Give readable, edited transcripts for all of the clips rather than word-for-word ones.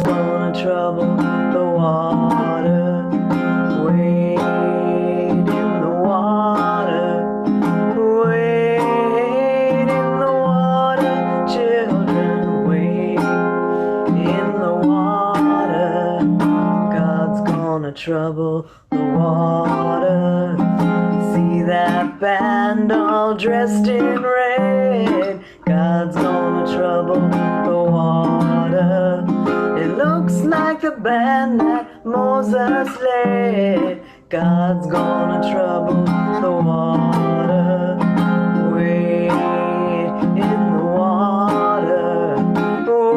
gonna trouble the water. Wade in the water. Wade in the water. Children, wade in the water. God's gonna trouble the water. See that band all dressed in red. God's gonna trouble the water. It looks like the band that Moses led. God's gonna trouble the water. Wade in the water.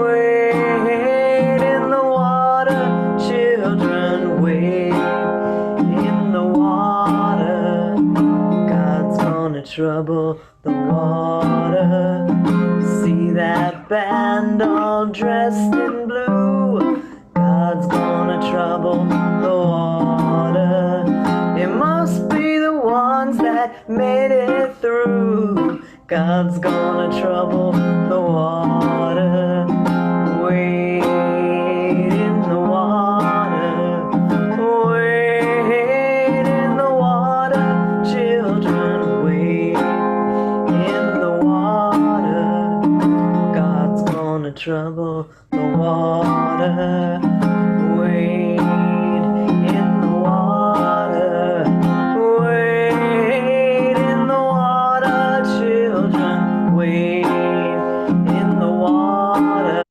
Wade in the water. Children, wade in the water. God's gonna trouble the water. See that band all dressed in blue. God's gonna trouble the water. It must be the ones that made it through. God's gonna trouble the water. Wade in the water. Wade in the water. Children, wade in the water. God's gonna trouble the water. Wade in the water. Wade in the water. Children, wade in the water.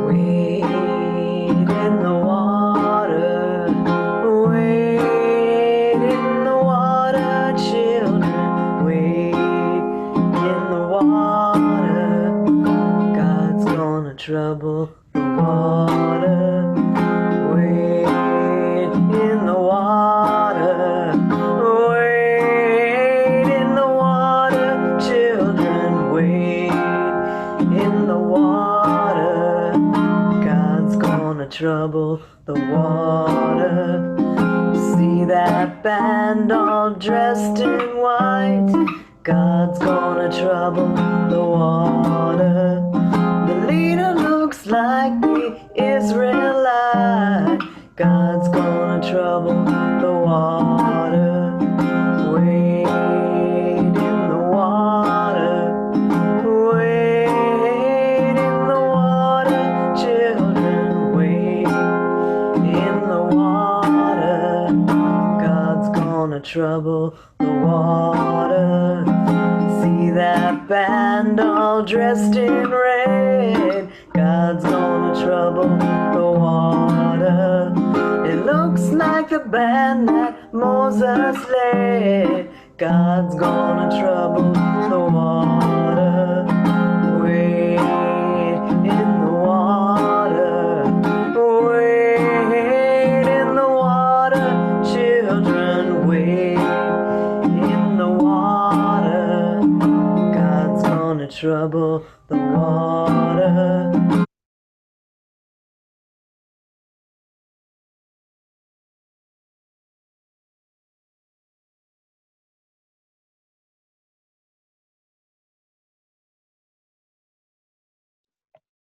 Wade in the water. Wade in the water. Children, wade in the water. God's gonna trouble the water. Wade in the water. Wade in the water. Children, wade in the water. God's gonna trouble the water. See that band all dressed in white. God's gonna trouble the water. The leader looks like the Israelite. God's gonna trouble the water. Wade in the water. Wade in the water. Children, wade in the water. God's gonna trouble the water. See that band all dressed in red. God's gonna trouble the water. It looks like the band that Moses led. God's gonna trouble the water. Wade in the water. Wade in the water. Children, wade in the water. God's gonna trouble the water.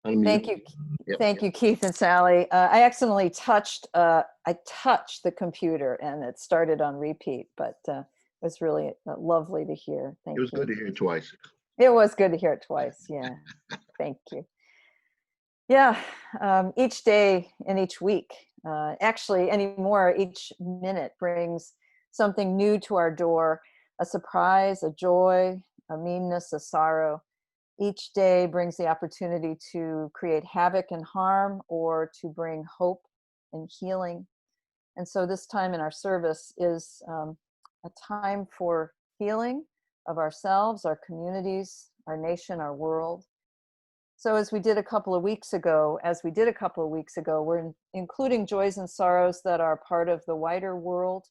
Thank you. Yep. Thank you, Keith and Sally. I accidentally touched the computer and it started on repeat, but it was really lovely to hear. Thank you. It was good to hear it twice. It was good to hear it twice. Yeah. Thank you. Yeah. Each day and each week, actually anymore, each minute brings something new to our door, a surprise, a joy, a meanness, a sorrow. Each day brings the opportunity to create havoc and harm or to bring hope and healing. And so this time in our service is a time for healing of ourselves, our communities, our nation, our world. So as we did a couple of weeks ago, we're including joys and sorrows that are part of the wider world.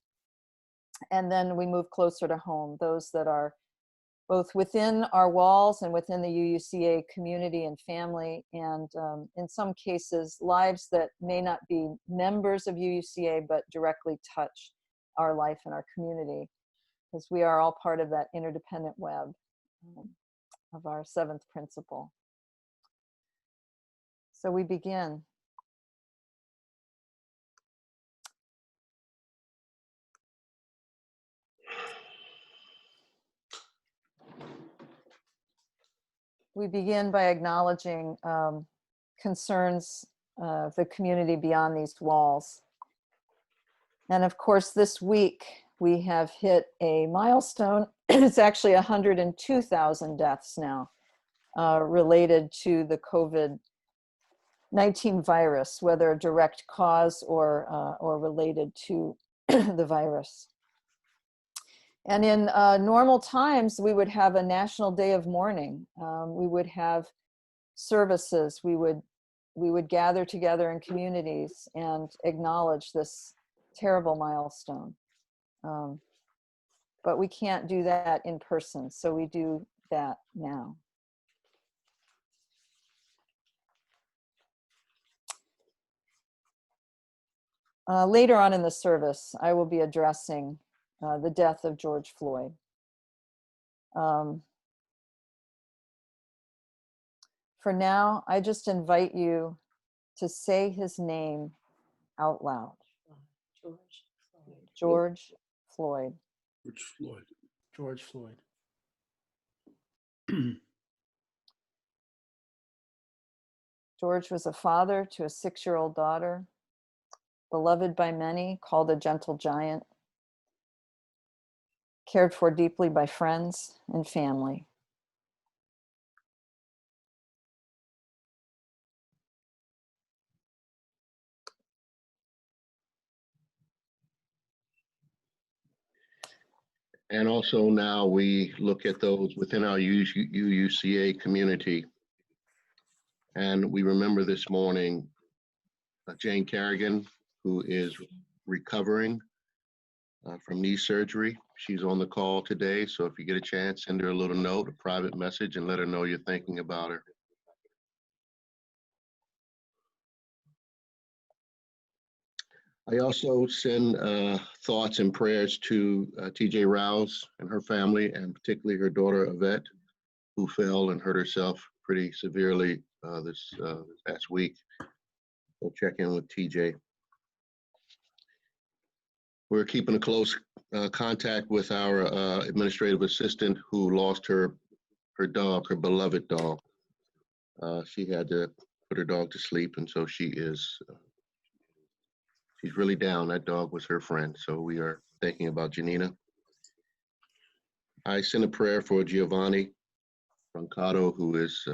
And then we move closer to home, those that are both within our walls and within the UUCA community and family, and in some cases, lives that may not be members of UUCA, but directly touch our life and our community, because we are all part of that interdependent web of our seventh principle. So we begin. We begin by acknowledging concerns of the community beyond these walls. And of course, this week we have hit a milestone. It's actually 102,000 deaths now related to the COVID-19 virus, whether a direct cause or related to the virus. And in normal times, we would have a national day of mourning. We would have services. We would gather together in communities and acknowledge this terrible milestone. But we can't do that in person, so we do that now. Later on in the service, I will be addressing the death of George Floyd. For now, I just invite you to say his name out loud. George Floyd. George Floyd. George Floyd. George was a father to a 6-year-old daughter, beloved by many, called a gentle giant, cared for deeply by friends and family. And also now we look at those within our UUCA community. And we remember this morning Jane Carrigan, who is recovering from knee surgery. She's on the call today, so if you get a chance, send her a little note, a private message, and let her know you're thinking about her. I also send thoughts and prayers to TJ Rouse and her family, and particularly her daughter Yvette, who fell and hurt herself pretty severely this past week. So check in with TJ. We're keeping a close contact with our administrative assistant who lost her dog, her beloved dog. She had to put her dog to sleep, and so she's really down. That dog was her friend, so we are thinking about Janina. I send a prayer for Giovanni Brancato, who is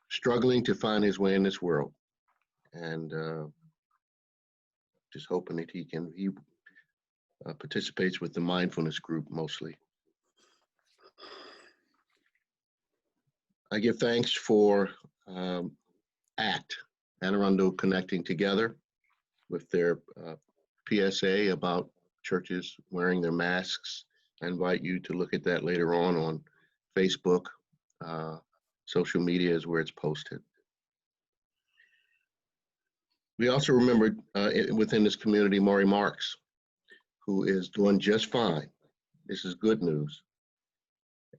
struggling to find his way in this world, and just hoping that he participates with the mindfulness group mostly. I give thanks for ACT, Anne Arundel Connecting Together, with their PSA about churches wearing their masks. I invite you to look at that later on Facebook. Social media is where it's posted. We also remembered within this community, Maury Marks, who is doing just fine. This is good news.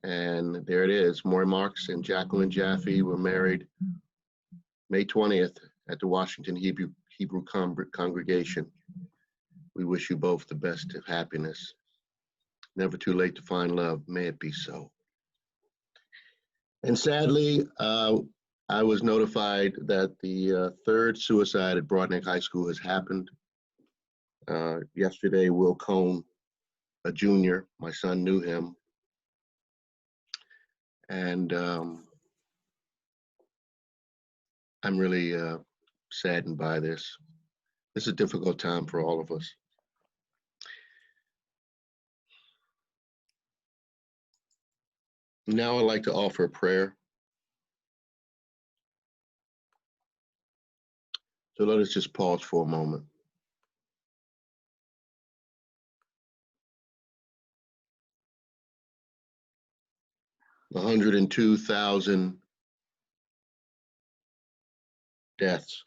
And there it is. Maury Marks and Jacqueline Jaffe were married May 20th at the Washington Hebrew Congregation. We wish you both the best of happiness. Never too late to find love. May it be so. And sadly, I was notified that the third suicide at Broadneck High School has happened. Yesterday, Will Cone, a junior, my son knew him. And I'm really saddened by this. This is a difficult time for all of us. Now I'd like to offer a prayer. So let us just pause for a moment. 102,000 deaths.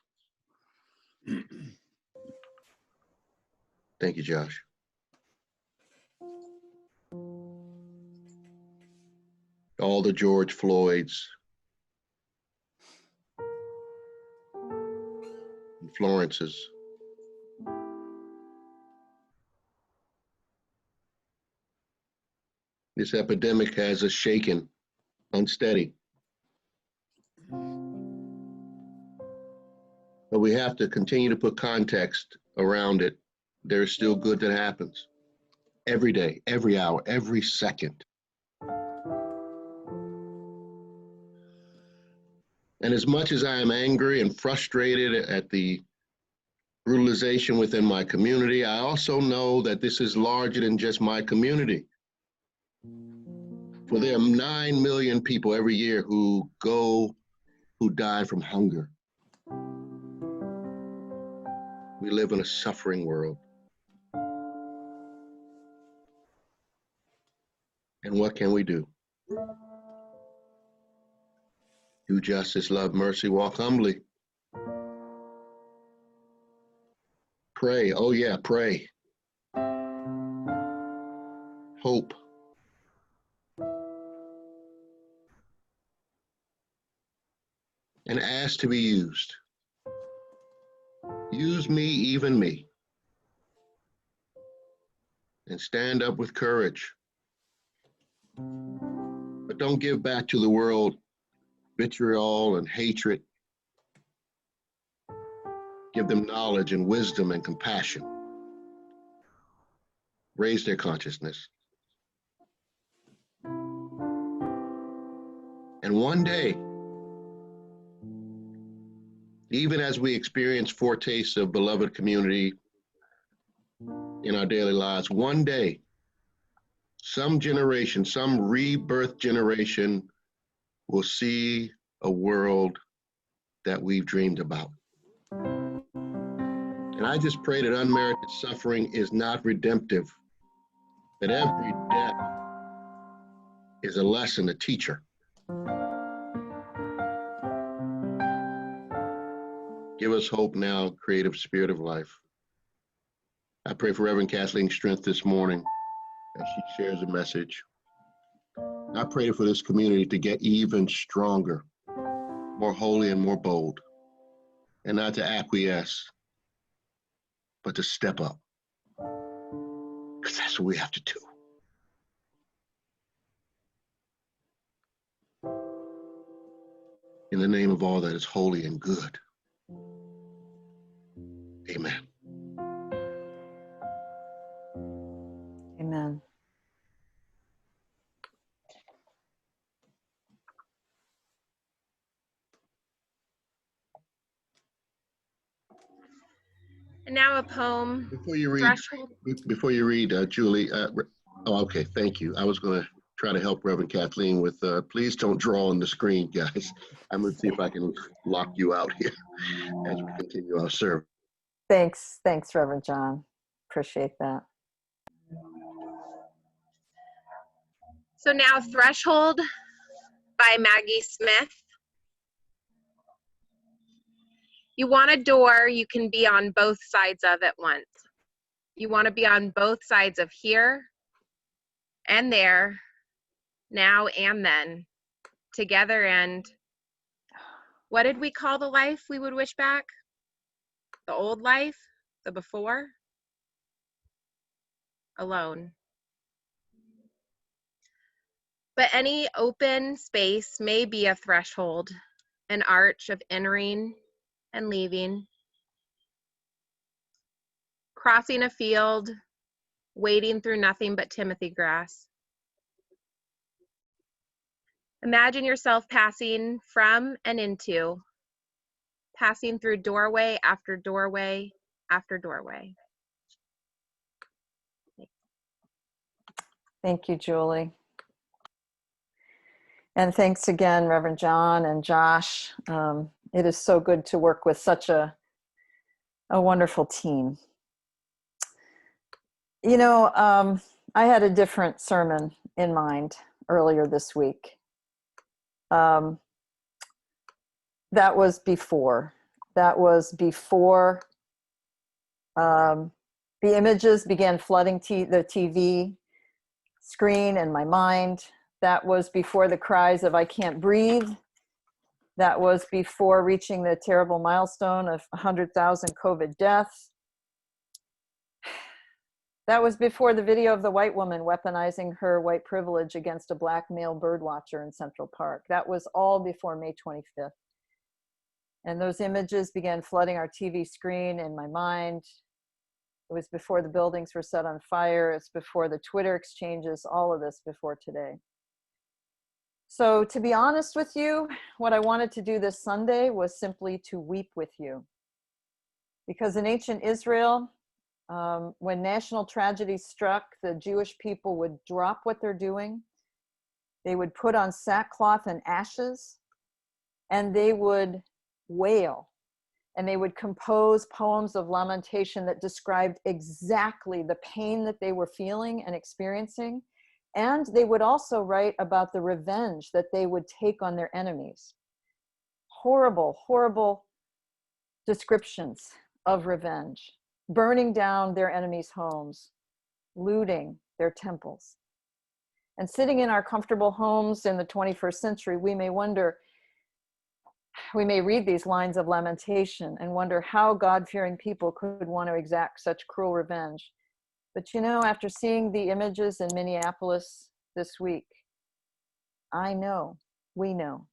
Thank you, Josh. All the George Floyds and Florences. This epidemic has us shaken, unsteady. But we have to continue to put context around it. There's still good that happens every day, every hour, every second. And as much as I am angry and frustrated at the brutalization within my community, I also know that this is larger than just my community. For there are 9 million people every year who die from hunger. We live in a suffering world. And what can we do? Do justice, love mercy, walk humbly. Pray, oh yeah, pray. Hope. And ask to be used. Use me, even me. And stand up with courage. But don't give back to the world vitriol and hatred. Give them knowledge and wisdom and compassion. Raise their consciousness. And one day, even as we experience foretastes of beloved community in our daily lives, one day, some generation, some rebirth generation will see a world that we've dreamed about. And I just pray that unmerited suffering is not redemptive, that every death is a lesson, a teacher. Give us hope now, creative spirit of life. I pray for Reverend Kathleen's strength this morning as she shares a message. I pray for this community to get even stronger, more holy and more bold, and not to acquiesce, but to step up, because that's what we have to do. In the name of all that is holy and good. Amen. Amen. And now a poem, Before you read, Threshold. Julie, okay, thank you. I was going to try to help Reverend Kathleen with, please don't draw on the screen, guys. I'm going to see if I can lock you out here as we continue our service. Thanks, Reverend John. Appreciate that. So now Threshold by Maggie Smith. You want a door you can be on both sides of at once. You want to be on both sides of here and there, now and then, together and what did we call the life we would wish back? The old life? The before? Alone. But any open space may be a threshold, an arch of entering and leaving, crossing a field, wading through nothing but Timothy grass. Imagine yourself passing from and into, passing through doorway after doorway after doorway. Thank you, Julie. And thanks again, Reverend John and Josh. It is so good to work with such a wonderful team. You know, I had a different sermon in mind earlier this week. That was before. That was before the images began flooding the TV screen and my mind. That was before the cries of "I can't breathe." That was before reaching the terrible milestone of 100,000 COVID deaths. That was before the video of the white woman weaponizing her white privilege against a black male birdwatcher in Central Park. That was all before May 25th. And those images began flooding our TV screen and my mind. It was before the buildings were set on fire. It's before the Twitter exchanges, all of this before today. So to be honest with you, what I wanted to do this Sunday was simply to weep with you. Because in ancient Israel, when national tragedy struck, the Jewish people would drop what they're doing. They would put on sackcloth and ashes, and they would wail. And they would compose poems of lamentation that described exactly the pain that they were feeling and experiencing. And they would also write about the revenge that they would take on their enemies. Horrible, horrible descriptions of revenge. Burning down their enemies' homes, looting their temples. And sitting in our comfortable homes in the 21st century, we may wonder, we may read these lines of lamentation and wonder how God-fearing people could want to exact such cruel revenge. But you know, after seeing the images in Minneapolis this week, I know, we know.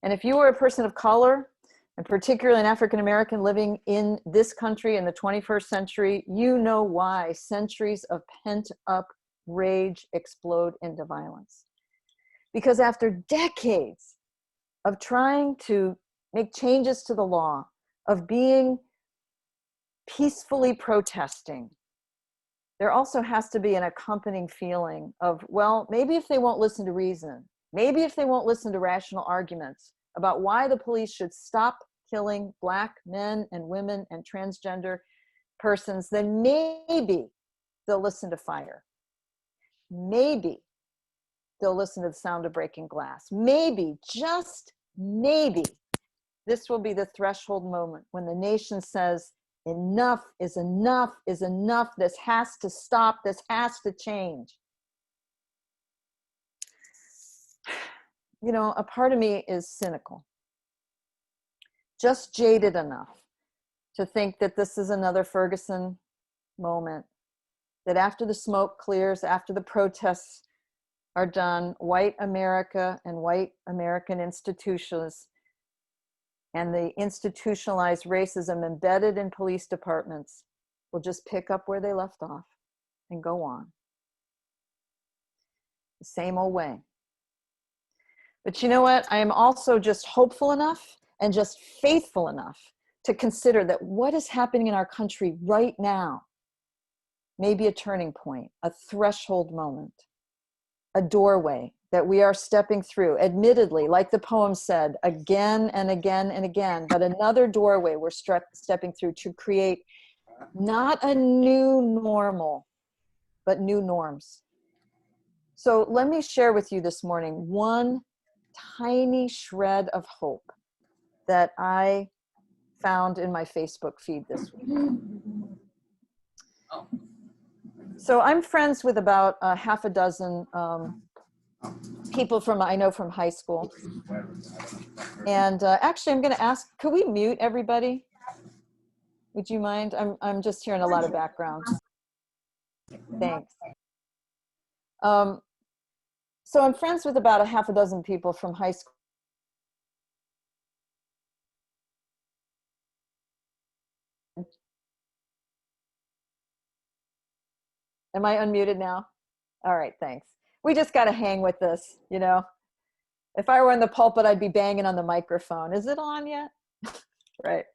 And if you are a person of color, and particularly an African-American living in this country in the 21st century, you know why centuries of pent-up rage explode into violence. Because after decades of trying to make changes to the law, of being peacefully protesting, there also has to be an accompanying feeling of, well, maybe if they won't listen to reason, maybe if they won't listen to rational arguments about why the police should stop killing Black men and women and transgender persons, then maybe they'll listen to fire. Maybe they'll listen to the sound of breaking glass. Maybe, just maybe, this will be the threshold moment when the nation says, enough is enough is enough. This has to stop. This has to change. You know, a part of me is cynical, just jaded enough to think that this is another Ferguson moment, that after the smoke clears, after the protests are done, white America and white American institutions and the institutionalized racism embedded in police departments will just pick up where they left off and go on. The same old way. But you know what? I am also just hopeful enough and just faithful enough to consider that what is happening in our country right now may be a turning point, a threshold moment, a doorway that we are stepping through, admittedly, like the poem said, again and again and again, but another doorway we're stepping through to create not a new normal, but new norms. So let me share with you this morning one tiny shred of hope that I found in my Facebook feed this week. So I'm friends with about half a dozen people I know from high school. And actually I'm gonna ask, could we mute everybody? Would you mind? I'm just hearing a lot of background. Thanks. So I'm friends with about a half a dozen people from high school. Am I unmuted now? All right, thanks. We just got to hang with this, you know. If I were in the pulpit, I'd be banging on the microphone. Is it on yet? Right.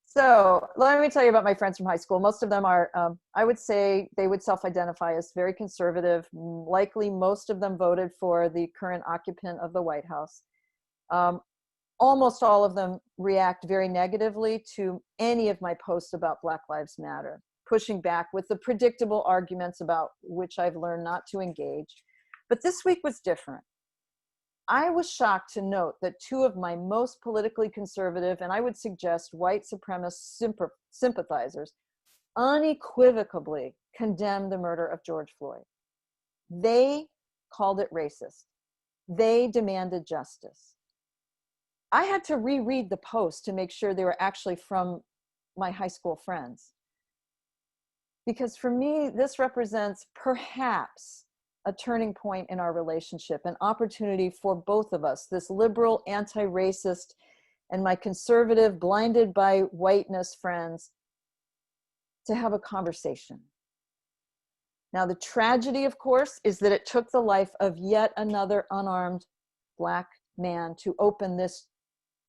So let me tell you about my friends from high school. Most of them are, I would say they would self-identify as very conservative. Likely most of them voted for the current occupant of the White House. Almost all of them react very negatively to any of my posts about Black Lives Matter, pushing back with the predictable arguments about which I've learned not to engage. But this week was different. I was shocked to note that two of my most politically conservative, and I would suggest white supremacist sympathizers, unequivocally condemned the murder of George Floyd. They called it racist. They demanded justice. I had to reread the post to make sure they were actually from my high school friends. Because for me, this represents perhaps a turning point in our relationship, an opportunity for both of us, this liberal, anti-racist, and my conservative, blinded by whiteness friends, to have a conversation. Now, the tragedy, of course, is that it took the life of yet another unarmed Black man to open this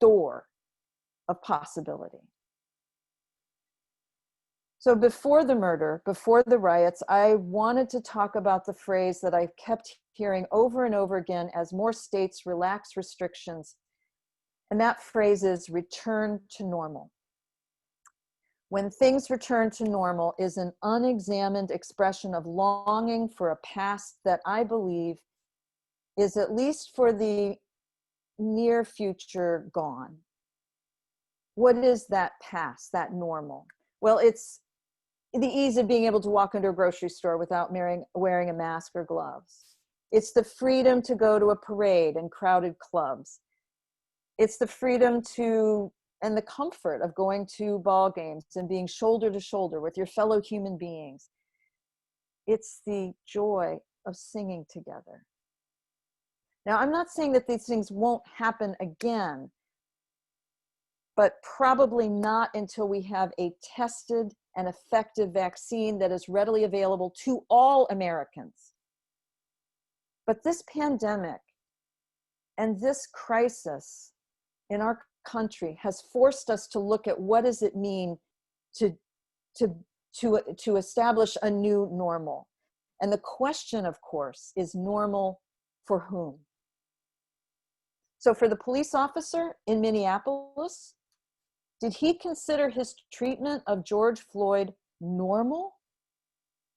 door of possibility. So before the murder, before the riots, I wanted to talk about the phrase that I kept hearing over and over again as more states relax restrictions. And that phrase is return to normal. When things return to normal is an unexamined expression of longing for a past that I believe is, at least for the near future, gone. What is that past, that normal? Well, it's the ease of being able to walk into a grocery store without wearing a mask or gloves. It's the freedom to go to a parade and crowded clubs. It's the freedom to, and the comfort of going to ball games and being shoulder to shoulder with your fellow human beings. It's the joy of singing together. Now, I'm not saying that these things won't happen again, but probably not until we have a tested and effective vaccine that is readily available to all Americans. But this pandemic and this crisis in our country has forced us to look at what does it mean to establish a new normal. And the question, of course, is normal for whom? So for the police officer in Minneapolis, did he consider his treatment of George Floyd normal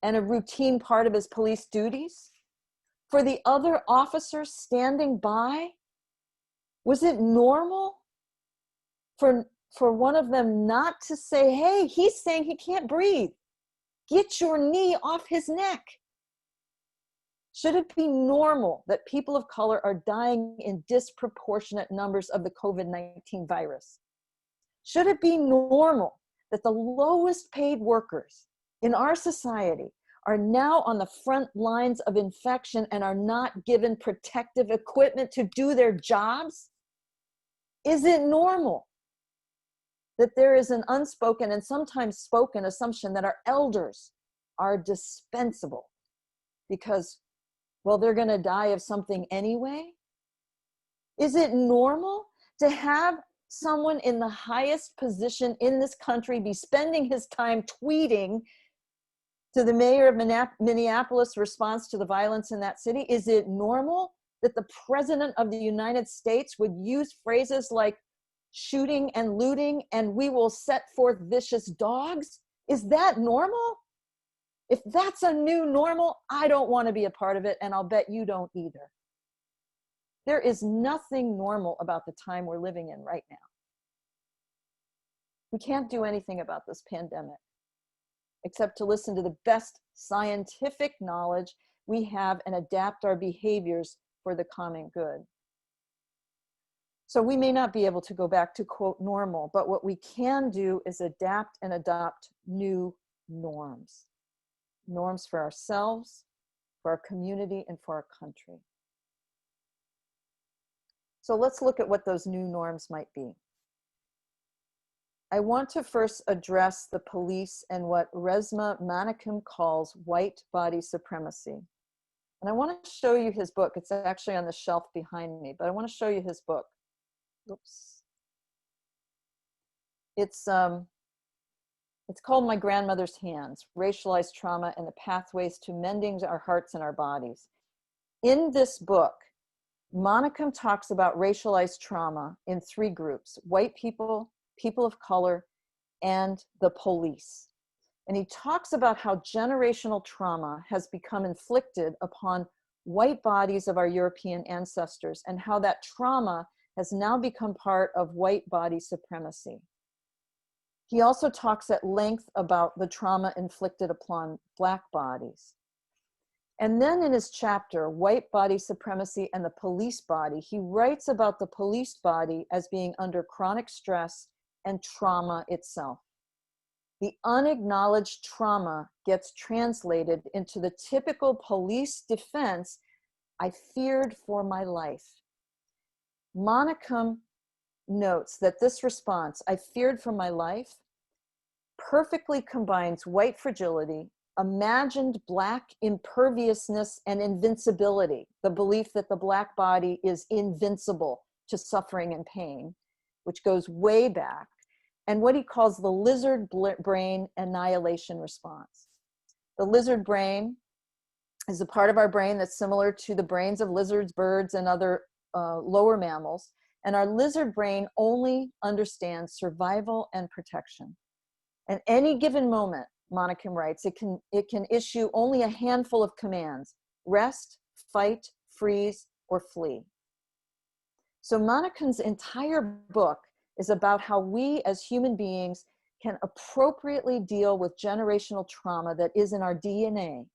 and a routine part of his police duties? For the other officers standing by, was it normal for one of them not to say, hey, he's saying he can't breathe. Get your knee off his neck. Should it be normal that people of color are dying in disproportionate numbers of the COVID-19 virus? Should it be normal that the lowest paid workers in our society are now on the front lines of infection and are not given protective equipment to do their jobs? Is it normal that there is an unspoken and sometimes spoken assumption that our elders are dispensable because, well, they're going to die of something anyway? Is it normal to have someone in the highest position in this country be spending his time tweeting to the mayor of Minneapolis' response to the violence in that city? Is it normal that the president of the United States would use phrases like shooting and looting and we will set forth vicious dogs? Is that normal? If that's a new normal, I don't want to be a part of it, and I'll bet you don't either. There is nothing normal about the time we're living in right now. We can't do anything about this pandemic except to listen to the best scientific knowledge we have and adapt our behaviors for the common good. So we may not be able to go back to, quote, normal, but what we can do is adapt and adopt new norms. Norms for ourselves, for our community, and for our country. So let's look at what those new norms might be. I want to first address the police and what Resmaa Menakem calls white body supremacy. And I want to show you his book. It's actually on the shelf behind me, but I want to show you his book. Oops. It's called My Grandmother's Hands, Racialized Trauma and the Pathways to Mending Our Hearts and Our Bodies. In this book, Menakem talks about racialized trauma in three groups: white people, people of color, and the police. And he talks about how generational trauma has become inflicted upon white bodies of our European ancestors and how that trauma has now become part of white body supremacy. He also talks at length about the trauma inflicted upon Black bodies. And then in his chapter, White Body Supremacy and the Police Body, he writes about the police body as being under chronic stress and trauma itself. The unacknowledged trauma gets translated into the typical police defense, "I feared for my life." Monicum notes that this response, "I feared for my life," perfectly combines white fragility, imagined Black imperviousness and invincibility, the belief that the Black body is invincible to suffering and pain, which goes way back, and what he calls the lizard brain annihilation response. The lizard brain is a part of our brain that's similar to the brains of lizards, birds, and other lower mammals, and our lizard brain only understands survival and protection. At any given moment, Monicum writes, it can issue only a handful of commands: rest, fight, freeze, or flee. So Monicum's entire book is about how we as human beings can appropriately deal with generational trauma that is in our DNA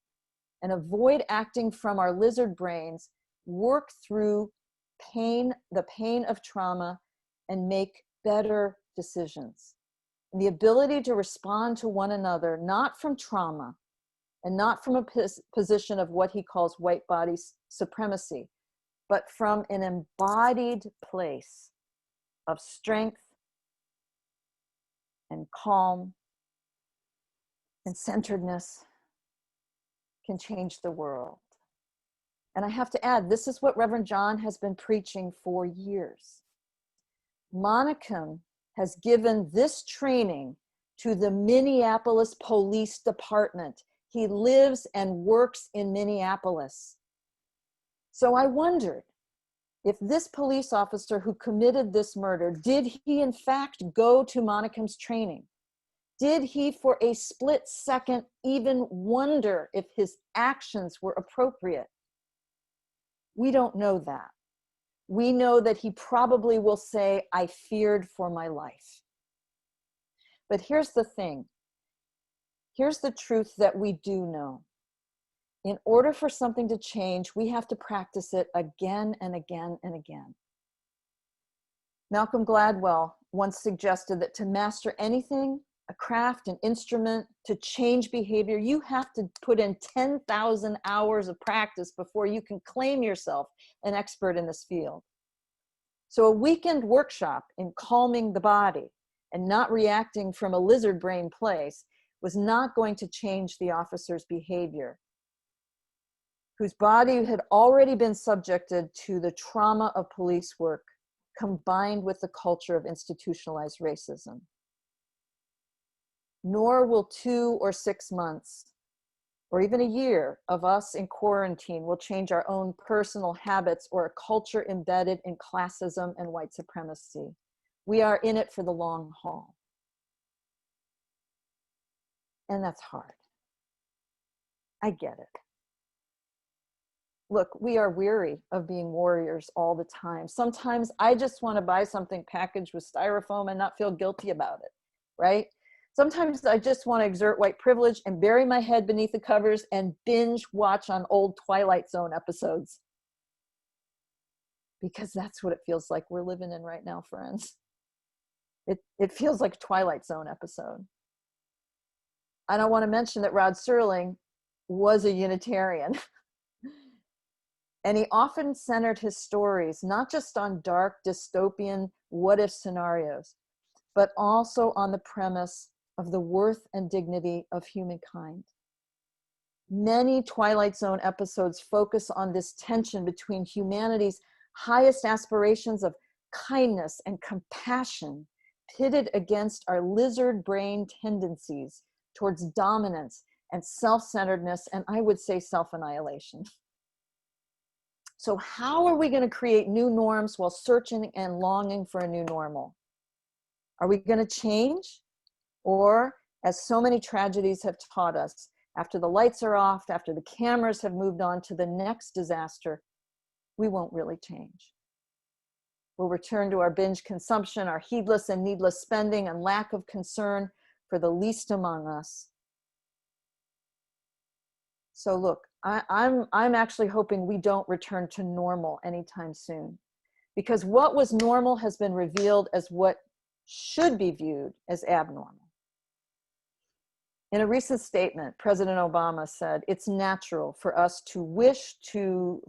and avoid acting from our lizard brains, work through pain, the pain of trauma, and make better decisions. And the ability to respond to one another, not from trauma and not from a position of what he calls white body supremacy, but from an embodied place of strength and calm and centeredness, can change the world. And I have to add, this is what Reverend John has been preaching for years. Monicum has given this training to the Minneapolis Police Department. He lives and works in Minneapolis. So I wondered if this police officer who committed this murder, did he in fact go to Monicum's training? Did he for a split second even wonder if his actions were appropriate? We don't know that. We know that he probably will say, "I feared for my life." But here's the thing. Here's the truth that we do know. In order for something to change, we have to practice it again and again and again. Malcolm Gladwell once suggested that to master anything, a craft, an instrument, to change behavior, you have to put in 10,000 hours of practice before you can claim yourself an expert in this field. So a weekend workshop in calming the body and not reacting from a lizard brain place was not going to change the officer's behavior, whose body had already been subjected to the trauma of police work combined with the culture of institutionalized racism. Nor will 2 or 6 months or even a year of us in quarantine will change our own personal habits or a culture embedded in classism and white supremacy. We are in it for the long haul. And that's hard. I get it. Look, we are weary of being warriors all the time. Sometimes I just want to buy something packaged with styrofoam and not feel guilty about it, right? Sometimes I just want to exert white privilege and bury my head beneath the covers and binge watch on old Twilight Zone episodes. Because that's what it feels like we're living in right now, friends. It feels like a Twilight Zone episode. I don't want to mention that Rod Serling was a Unitarian. And he often centered his stories not just on dark dystopian what-if scenarios, but also on the premise of the worth and dignity of humankind. Many Twilight Zone episodes focus on this tension between humanity's highest aspirations of kindness and compassion pitted against our lizard brain tendencies towards dominance and self-centeredness, and I would say self-annihilation. So how are we going to create new norms while searching and longing for a new normal? Are we going to change? Or, as so many tragedies have taught us, after the lights are off, after the cameras have moved on to the next disaster, we won't really change. We'll return to our binge consumption, our heedless and needless spending, and lack of concern for the least among us. So look, I'm actually hoping we don't return to normal anytime soon, because what was normal has been revealed as what should be viewed as abnormal. In a recent statement, President Obama said, it's natural for us to wish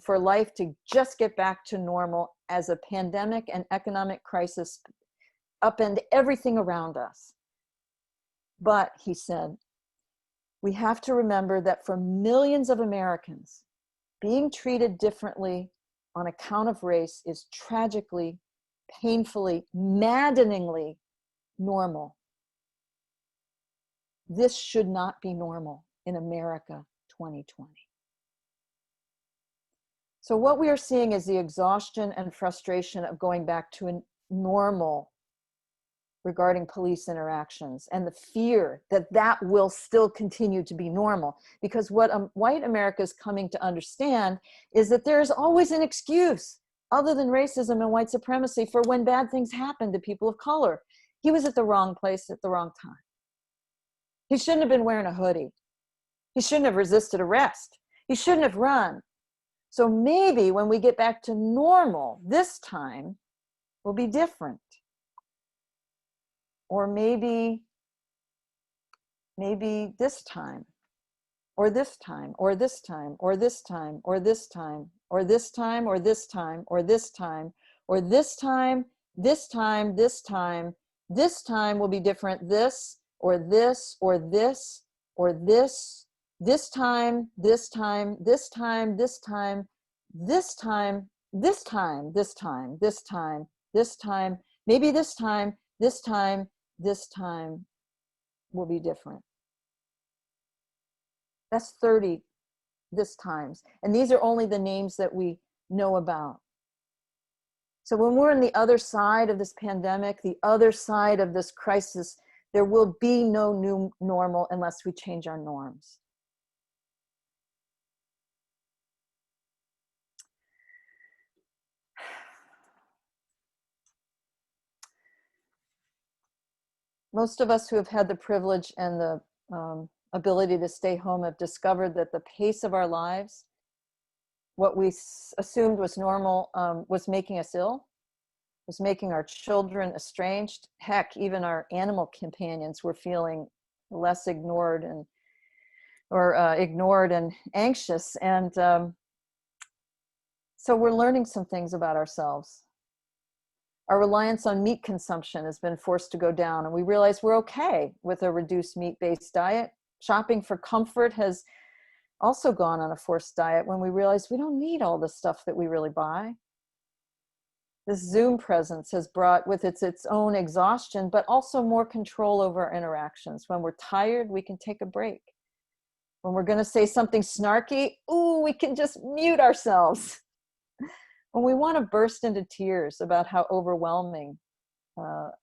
for life to just get back to normal as a pandemic and economic crisis upend everything around us. But, he said, we have to remember that for millions of Americans, being treated differently on account of race is tragically, painfully, maddeningly normal. This should not be normal in America 2020. So what we are seeing is the exhaustion and frustration of going back to a normal regarding police interactions, and the fear that that will still continue to be normal. Because what white America is coming to understand is that there is always an excuse other than racism and white supremacy for when bad things happen to people of color. He was at the wrong place at the wrong time. He shouldn't have been wearing a hoodie. He shouldn't have resisted arrest. He shouldn't have run. So maybe when we get back to normal, this time will be different. Or maybe this time, or this time, or this time, or this time, or this time, or this time, or this time, or this time, or this time, this time, this time, this time will be different. This, or this, or this, or this time, this time, this time, this time, this time, this time, this time, this time, this time, maybe this time will be different. That's 30 this times. And these are only the names that we know about. So when we're on the other side of this pandemic, the other side of this crisis, there will be no new normal unless we change our norms. Most of us who have had the privilege and the ability to stay home have discovered that the pace of our lives, what we assumed was normal, was making us ill, was making our children estranged. Heck, even our animal companions were feeling less ignored and anxious. And so we're learning some things about ourselves. Our reliance on meat consumption has been forced to go down, and we realize we're okay with a reduced meat-based diet. Shopping for comfort has also gone on a forced diet when we realize we don't need all the stuff that we really buy. This Zoom presence has brought with its own exhaustion, but also more control over our interactions. When we're tired, we can take a break. When we're going to say something snarky, ooh, we can just mute ourselves. When we want to burst into tears about how overwhelming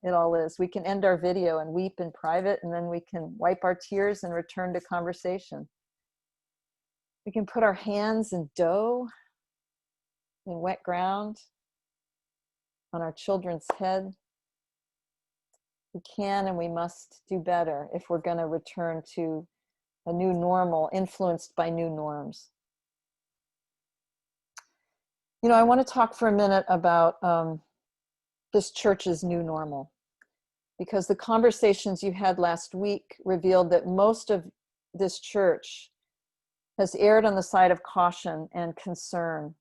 it all is, we can end our video and weep in private, and then we can wipe our tears and return to conversation. We can put our hands in dough, in wet ground, on our children's head. We can and we must do better if we're going to return to a new normal influenced by new norms. You know, I want to talk for a minute about this church's new normal, because the conversations you had last week revealed that most of this church has erred on the side of caution and concern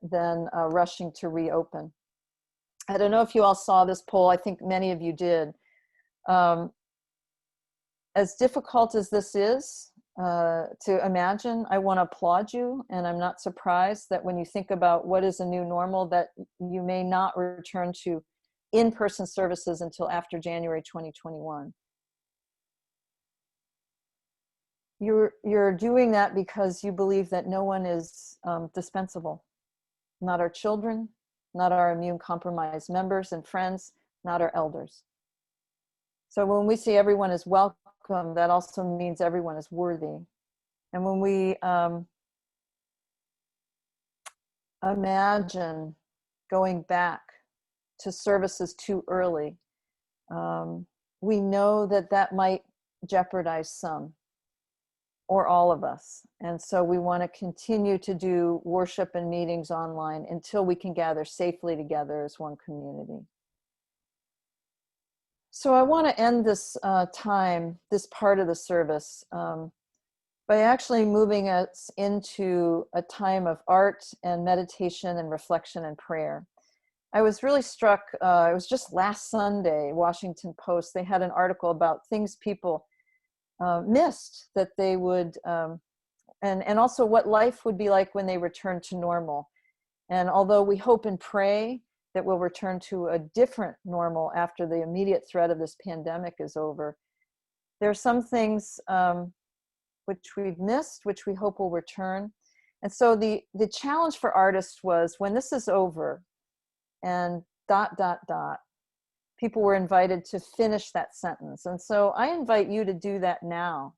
than rushing to reopen. I don't know if you all saw this poll. I think many of you did. As difficult as this is to imagine, I want to applaud you, and I'm not surprised that when you think about what is a new normal, that you may not return to in-person services until after January 2021. You're doing that because you believe that no one is dispensable. Not our children, not our immune-compromised members and friends, not our elders. So when we say everyone is welcome, that also means everyone is worthy. And when we imagine going back to services too early, we know that that might jeopardize some or all of us. And so we want to continue to do worship and meetings online until we can gather safely together as one community. So I want to end this time, this part of the service, by actually moving us into a time of art and meditation and reflection and prayer. I was really struck, it was just last Sunday, Washington Post, they had an article about things people missed that they would, and also what life would be like when they return to normal. And although we hope and pray that we'll return to a different normal after the immediate threat of this pandemic is over, there are some things which we've missed, which we hope will return. And so the challenge for artists was, when this is over, and ... people were invited to finish that sentence. And so I invite you to do that now.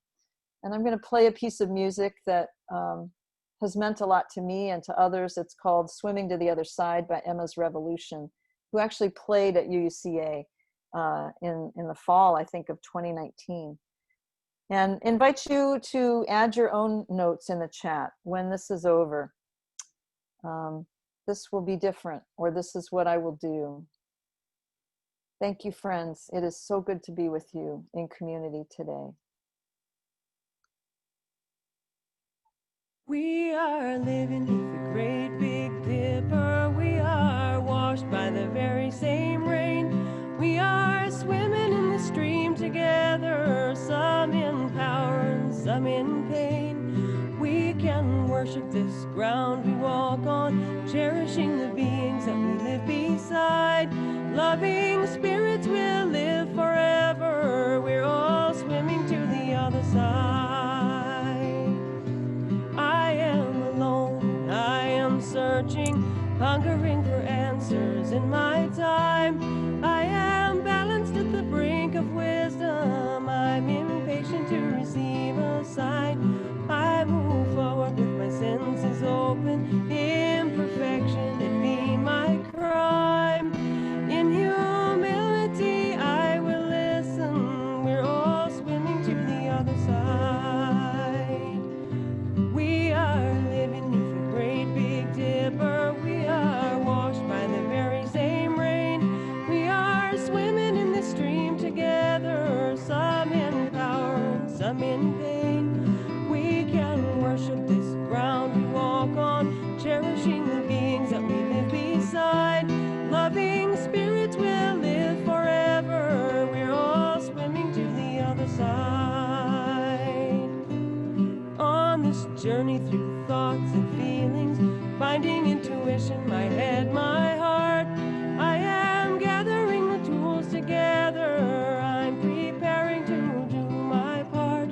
And I'm going to play a piece of music that has meant a lot to me and to others. It's called Swimming to the Other Side by Emma's Revolution, who actually played at UUCA in the fall, I think, of 2019. And invite you to add your own notes in the chat when this is over. This will be different, or this is what I will do. Thank you, friends. It is so good to be with you in community today. We are living in the great big dipper. We are washed by the very same rain. We are swimming in the stream together, some in power and some in pain. We can worship this ground we walk on, cherishing the beings that we live beside. Loving spirits will live forever. We're all swimming to the other side. I am alone, I am searching, hungering for answers in my time. I am balanced at the brink of wisdom. I'm impatient to receive a sign. I move forward with my senses open. Imperfection, it be my crime. In humility, I will listen. We're all swimming to the other side. We are living beneath the great big dipper. We are washed by the very same rain. We are swimming in the stream together, some in power and some in pain. We can worship this ground we walk on, cherishing the beings that we live beside. Loving spirits will live forever. We're all swimming to the other side. On this journey through thoughts and feelings, finding intuition, my head, my heart, I am gathering the tools together. I'm preparing to do my part.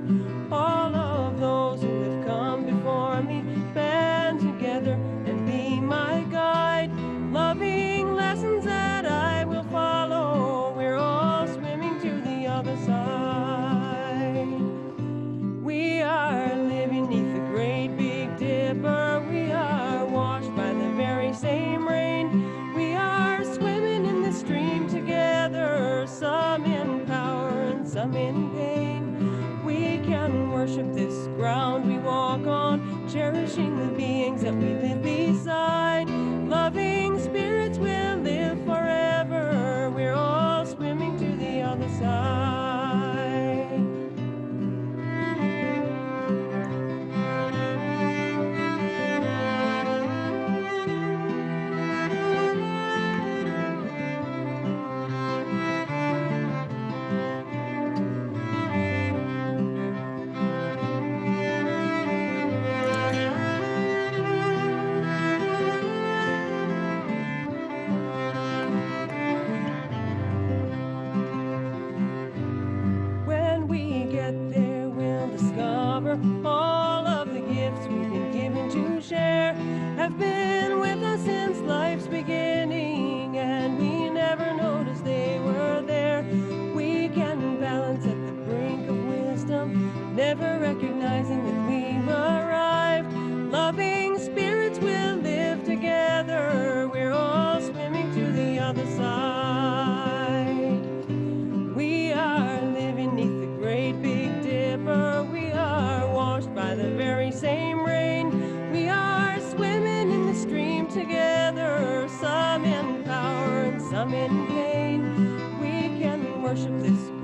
All of those who have come before me band together and be my guide. Loving lessons that I will follow. We're all swimming to the other side. We are living beneath the great big dipper. We are washed by the very same rain. We are swimming in the stream together, some in power and some in pain. We can worship this ground we walk on, cherishing the beings that we live beside. Loving spirits will live forever. We're all swimming to the other side. When we get there, we'll discover all of the gifts we've been given to share have been with us since life's beginning, and we never noticed they were there. balance at the brink of wisdom, never recognizing that we run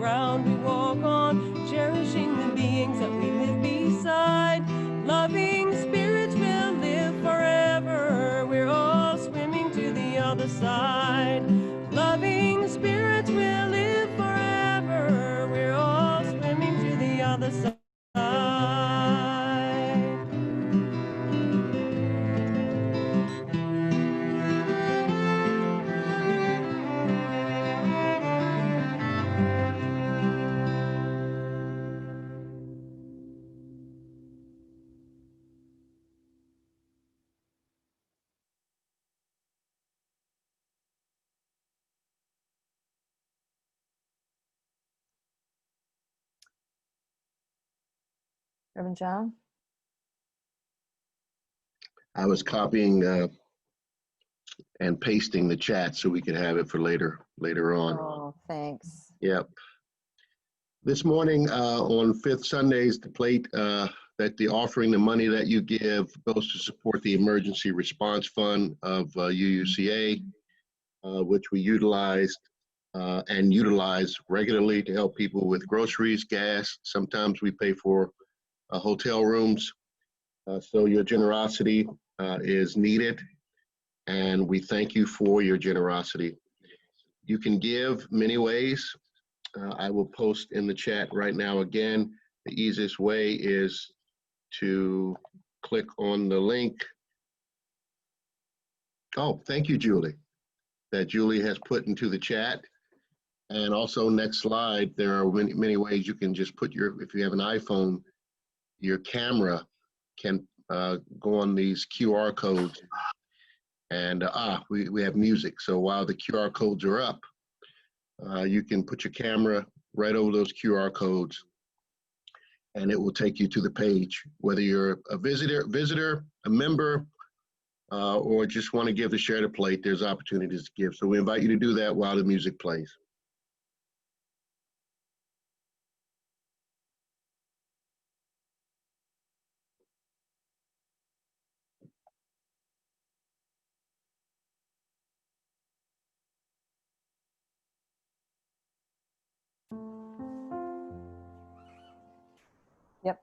ground we walk on, cherishing the beings that we live beside. Loving spirits will live forever. We're all swimming to the other side. Loving spirits will live forever. We're all swimming to the other side. Reverend John? I was copying and pasting the chat so we could have it for later on. Oh, thanks. Yep. This morning on Fifth Sundays, the plate that the offering, the money that you give goes to support the Emergency Response Fund of UUCA, which we utilized and utilize regularly to help people with groceries, gas. Sometimes we pay for hotel rooms. So your generosity is needed, and we thank you for your generosity. You can give many ways. I will post in the chat right now again. The easiest way is to click on the link. Oh, thank you, Julie, that Julie has put into the chat. And also, next slide, there are many ways you can just put your, if you have an iPhone, your camera can go on these QR codes. And we have music. So while the QR codes are up, you can put your camera right over those QR codes, and it will take you to the page. Whether you're a visitor, a member, or just want to give the Share the Plate, there's opportunities to give. So we invite you to do that while the music plays. Yep.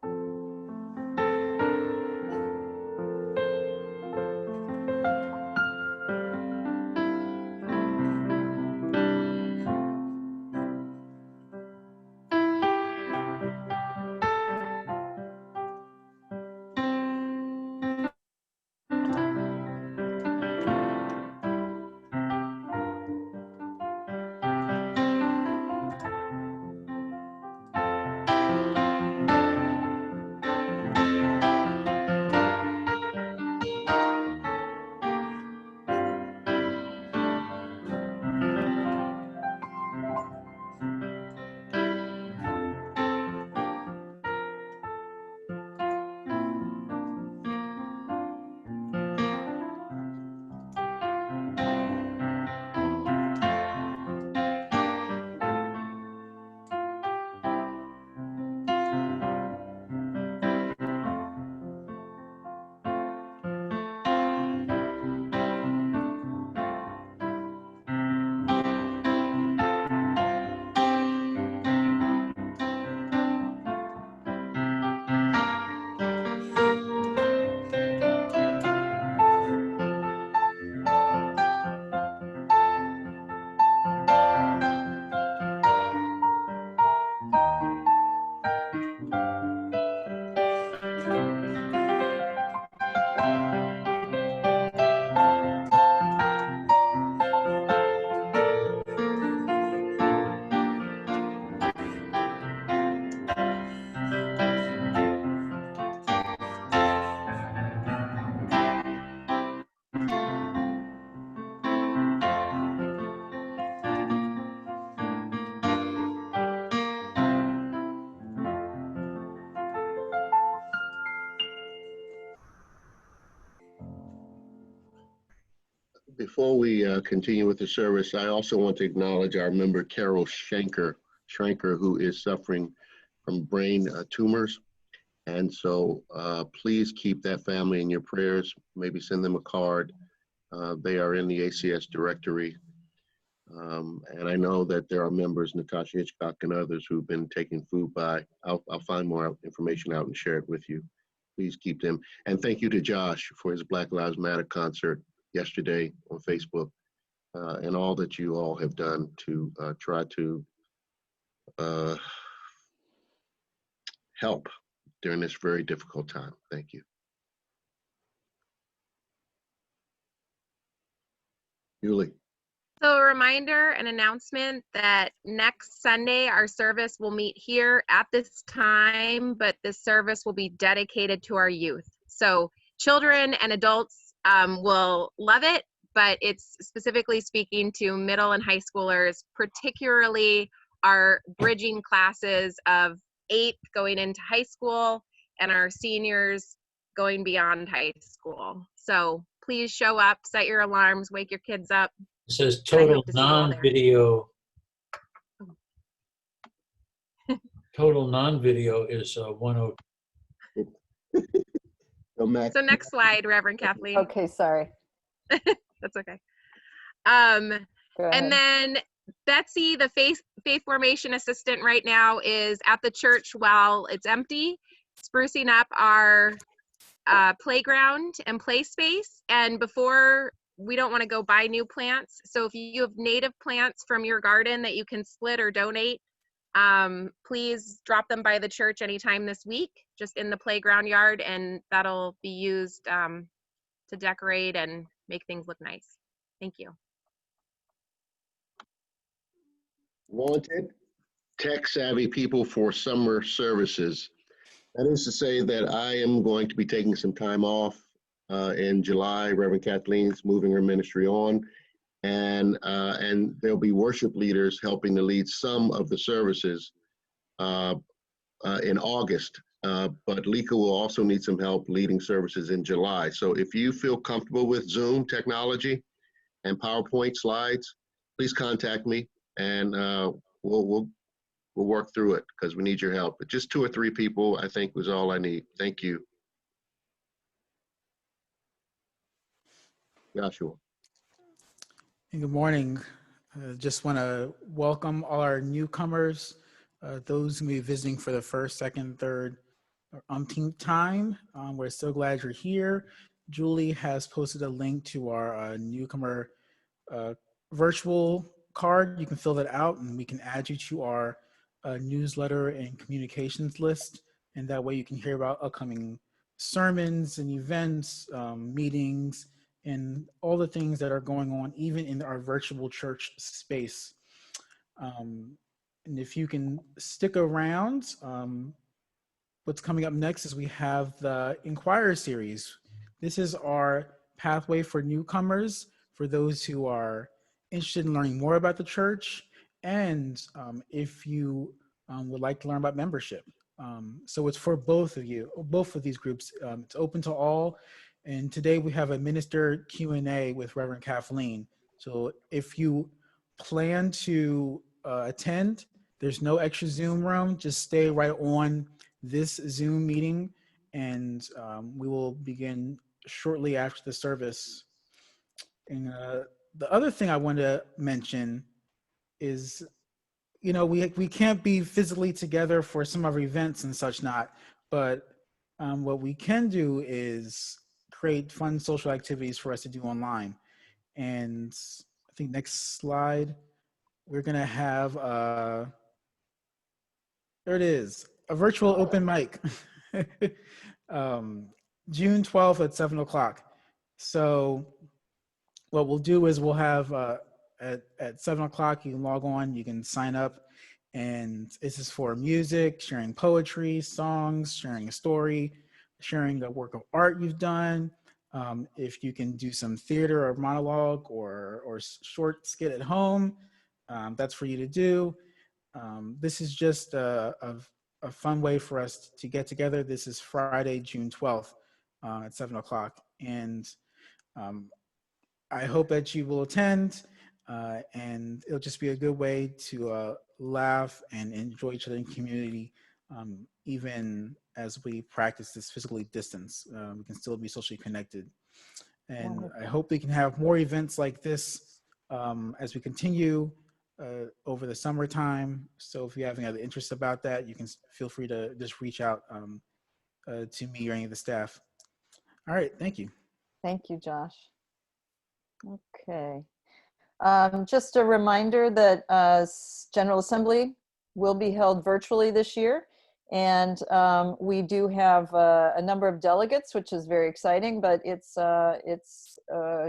Before we continue with the service, I also want to acknowledge our member Carol Schranker, who is suffering from brain tumors. And so please keep that family in your prayers. Maybe send them a card. They are in the ACS directory. And I know that there are members, Natasha Hitchcock and others, who've been taking food by. I'll find more information out and share it with you. Please keep them. And thank you to Josh for his Black Lives Matter concert yesterday on Facebook, and all that you all have done to try to help during this very difficult time. Thank you. Julie. So a reminder, an announcement that next Sunday, our service will meet here at this time, but this service will be dedicated to our youth. So children and adults will love it, but it's specifically speaking to middle and high schoolers, particularly our bridging classes of 8th going into high school and our seniors going beyond high school. So please show up, set your alarms, wake your kids up. It says I hope total to see you all there. non-video. Total non-video is 102. So, Max, So next slide, Reverend Kathleen. Okay, sorry. That's okay. Go ahead. And then Betsy, the faith formation assistant right now, is at the church while it's empty, sprucing up our playground and play space. And before, we don't want to go buy new plants. So if you have native plants from your garden that you can split or donate, please drop them by the church anytime this week, just in the playground yard, and that'll be used to decorate and make things look nice. Thank you. wanted tech-savvy people for summer services. That is to say that I am going to be taking some time off in July. Reverend Kathleen's moving her ministry on, and there'll be worship leaders helping to lead some of the services in August. But Lika will also need some help leading services in July. So if you feel comfortable with Zoom technology and PowerPoint slides, please contact me, and we'll work through it, because we need your help. But just 2 or 3 people, I think, was all I need. Thank you. Joshua. And good morning. Just want to welcome all our newcomers, those who may be visiting for the first, second, third, or umpteenth time. We're so glad you're here. Julie has posted a link to our newcomer virtual card. You can fill that out and we can add you to our newsletter and communications list. And that way you can hear about upcoming sermons and events, meetings, and all the things that are going on, even in our virtual church space. And if you can stick around, what's coming up next is we have the Inquire series. This is our pathway for newcomers, for those who are interested in learning more about the church, and if you would like to learn about membership. So it's for both of you, both of these groups. It's open to all. And today we have a minister Q&A with Reverend Kathleen. So if you plan to attend, there's no extra Zoom room. Just stay right on this Zoom meeting, and we will begin shortly after the service. And the other thing I want to mention is, you know, we can't be physically together for some of our events and such not, but what we can do is create fun social activities for us to do online. And I think next slide, we're gonna have, there it is, a virtual open mic, June 12th at 7 o'clock. So what we'll do is we'll have, at 7 o'clock, you can log on, you can sign up, and this is for music, sharing poetry, songs, sharing a story, sharing the work of art you've done. If you can do some theater or monologue or short skit at home, that's for you to do. This is just a fun way for us to get together. This is Friday, June 12th at 7 o'clock. And I hope that you will attend, and it'll just be a good way to laugh and enjoy each other in community, even as we practice this physically distance. We can still be socially connected. And I hope we can have more events like this as we continue over the summertime. So if you have any other interests about that, you can feel free to just reach out to me or any of the staff. All right, thank you. Thank you, Josh. Okay. Just a reminder that General Assembly will be held virtually this year. And we do have a number of delegates, which is very exciting, but it's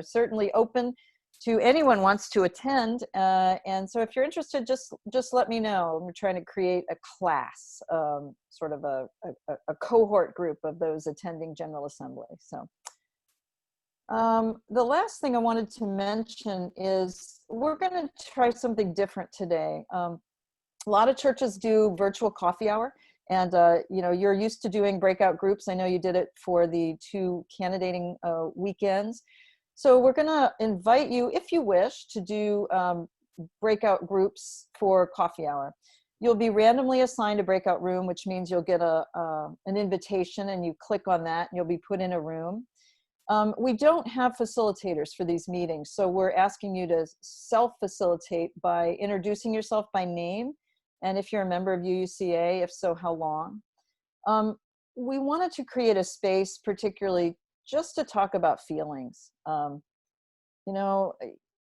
certainly open to anyone wants to attend. And so if you're interested, just let me know. We're trying to create a class, sort of a cohort group of those attending General Assembly. So the last thing I wanted to mention is we're going to try something different today. A lot of churches do virtual coffee hour, and you know, you're used to doing breakout groups. I know you did it for the 2 candidating weekends. So we're going to invite you, if you wish, to do breakout groups for coffee hour. You'll be randomly assigned a breakout room, which means you'll get an invitation, and you click on that, and you'll be put in a room. We don't have facilitators for these meetings, so we're asking you to self-facilitate by introducing yourself by name, and if you're a member of UUCA, if so, how long. We wanted to create a space particularly just to talk about feelings. You know,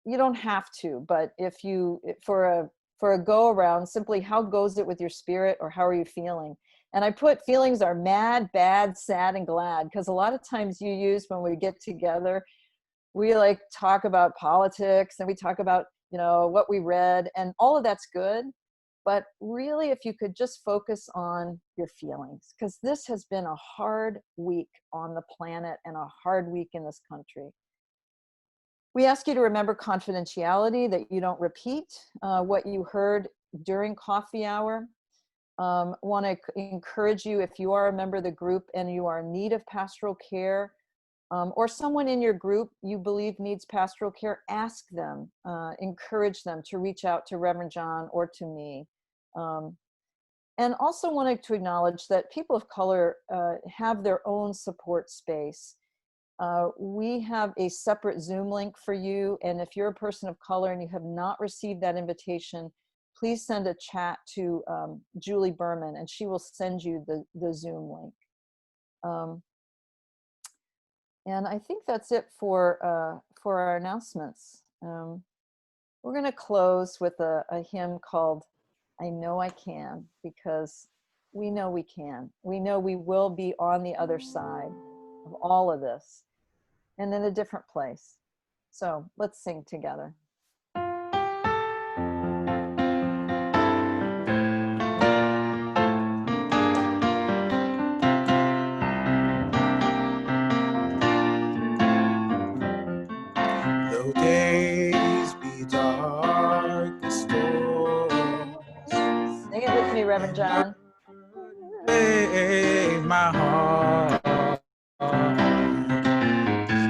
you don't have to, but if you, for a go around, simply how goes it with your spirit, or how are you feeling? And I put feelings are mad, bad, sad, and glad, because a lot of times you use, when we get together, we like talk about politics and we talk about, you know, what we read, and all of that's good. But really, if you could just focus on your feelings, because this has been a hard week on the planet and a hard week in this country. We ask you to remember confidentiality, that you don't repeat what you heard during coffee hour. Want to encourage you, if you are a member of the group and you are in need of pastoral care, or someone in your group you believe needs pastoral care, ask them, encourage them to reach out to Reverend John or to me. And also wanted to acknowledge that people of color have their own support space. We have a separate Zoom link for you, and if you're a person of color and you have not received that invitation, please send a chat to Julie Berman, and she will send you the Zoom link. And I think that's it for our announcements. We're going to close with a hymn called I Know I Can, because we know we can. We know we will be on the other side of all of this and in a different place. So let's sing together. Though days be dark, the storms Sing it with me, Reverend John. Hey, my heart.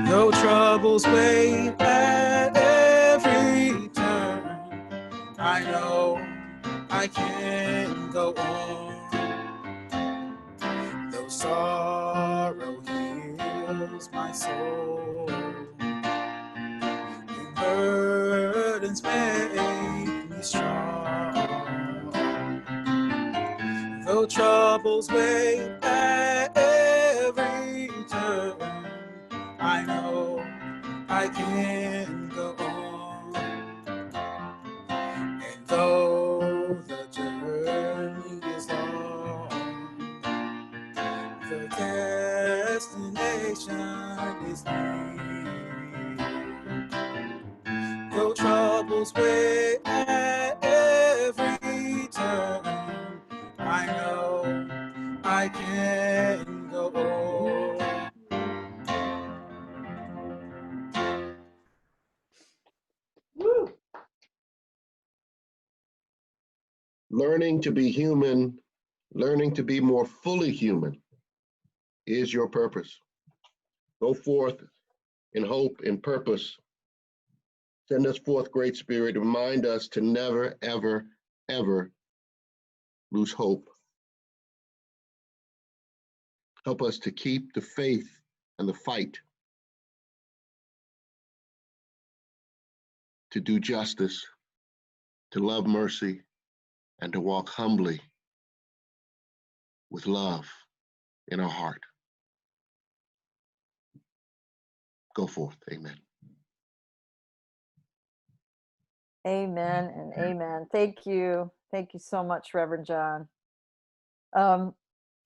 Though troubles wait at every turn, I know I can go on. Though sorrow heals my soul, and burdens make me strong. Though troubles wait at every turn, I know I can go on. And though the journey is long, the destination is near. Though troubles wait at every turn, I know I can go on. Learning to be human, learning to be more fully human is your purpose. Go forth in hope and purpose. Send us forth, Great Spirit. Remind us to never, ever, ever lose hope. Help us to keep the faith and the fight, to do justice, to love mercy, and to walk humbly with love in our heart. Go forth. Amen. Amen and amen. Thank you. Thank you so much, Reverend John.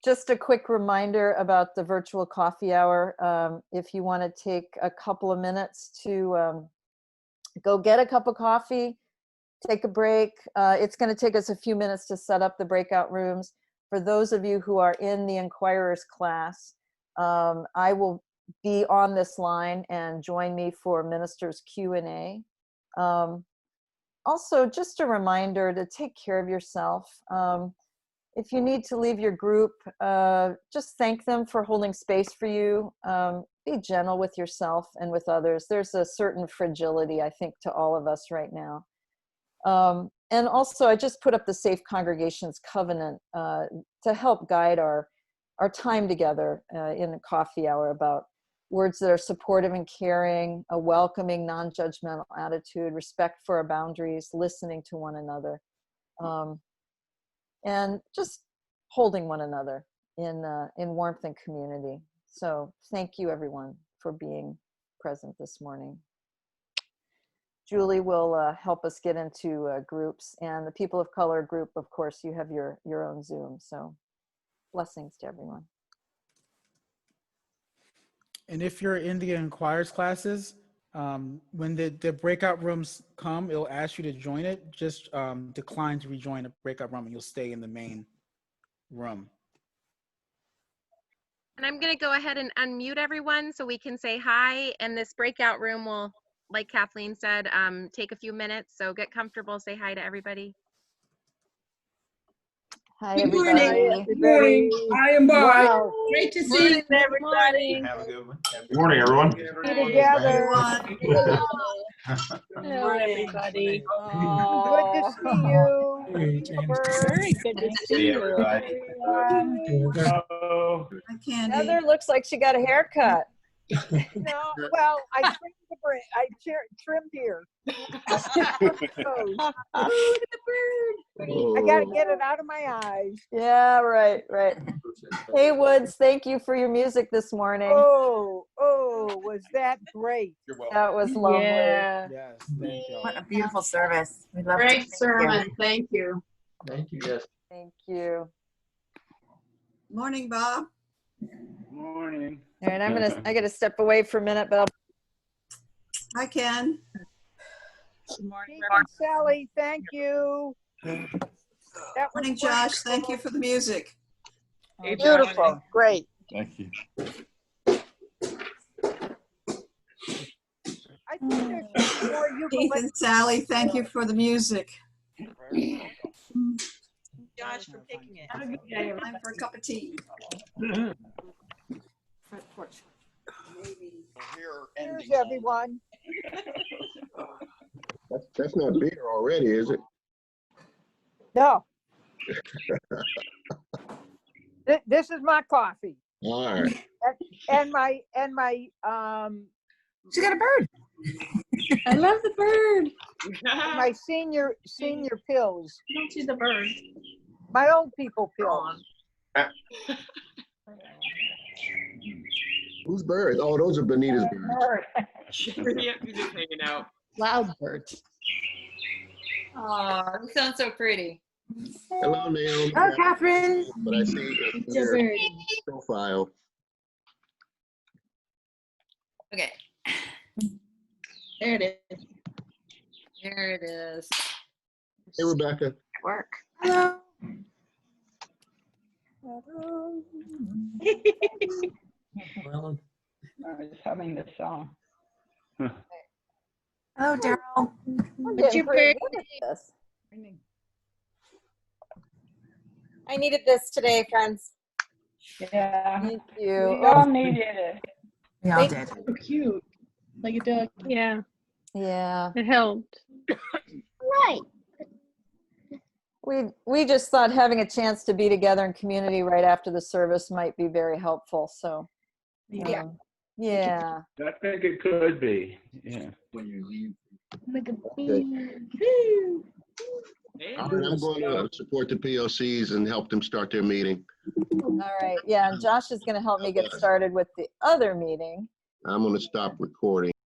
Just a quick reminder about the virtual coffee hour. If you want to take a couple of minutes to go get a cup of coffee, take a break. It's going to take us a few minutes to set up the breakout rooms. For those of you who are in the Inquirers class, I will be on this line and join me for Ministers Q&A. Also, just a reminder to take care of yourself. If you need to leave your group, just thank them for holding space for you. Be gentle with yourself and with others. There's a certain fragility, I think, to all of us right now. And also, I just put up the Safe Congregations Covenant to help guide our time together in the coffee hour, about words that are supportive and caring, a welcoming, non-judgmental attitude, respect for our boundaries, listening to one another, and just holding one another in warmth and community. So thank you, everyone, for being present this morning. Julie will help us get into groups, and the People of Color group, of course, you have your own Zoom. So blessings to everyone. And if you're in the Inquirers classes, when the breakout rooms come, it'll ask you to join it. Just decline to rejoin a breakout room and you'll stay in the main room. And I'm going to go ahead and unmute everyone so we can say hi. And this breakout room will, like Kathleen said, take a few minutes. So get comfortable, say hi to everybody. Hi, Good everybody. morning. Good morning. I am Bob. Wow. Great to see you, everybody. Have a good one. Good morning, everyone. Together. Hello, everybody. Good to see you. Very good to See see you. everybody. Hi, Candy. Heather looks like she got a haircut. No, well, I trimmed the braid. I trimmed here. I got to get it out of my eyes. Yeah, right. Hey, Woods, thank you for your music this morning. Oh, was that great? That was lovely. Yeah. Yes, thank you. What a beautiful service. We love Great it. sermon. Thank you. Thank you, yes. Thank you. Morning, Bob. Morning. All right, I got to step away for a minute, but Hi, Ken. Good morning, Sally, thank you. Morning, Josh. Thank you for the music. Beautiful. Great. Thank you. I think there's more Keith and Sally, thank you for the music. Josh for picking it. Time for a cup of tea. Here's everyone. That's not beer already, is it? No. This is my coffee. All right. And my She got a bird. I love the bird. my senior pills. I don't see the bird. My old people pills. Whose birds? Oh, those are Benita's birds. He's just hanging out. Loud birds. Oh, you sound so pretty. Hello, Naomi. Oh, Catherine. But I see your profile. Okay. There it is. There it is. Hey, Rebecca. Work. Hello. Well, I was humming the song. Oh, Daryl. What's your this? I needed this today, friends. Yeah. Thank you. We all needed it. We all did. So cute. Like a dog. Yeah, Yeah. it helped. Right. We just thought having a chance to be together in community right after the service might be very helpful. So Yeah. yeah. I think it could be. Yeah. When you leave Okay. All right, I'm going to support the POCs and help them start their meeting. All right. Yeah, and Josh is going to help me get started with the other meeting. I'm going to stop recording.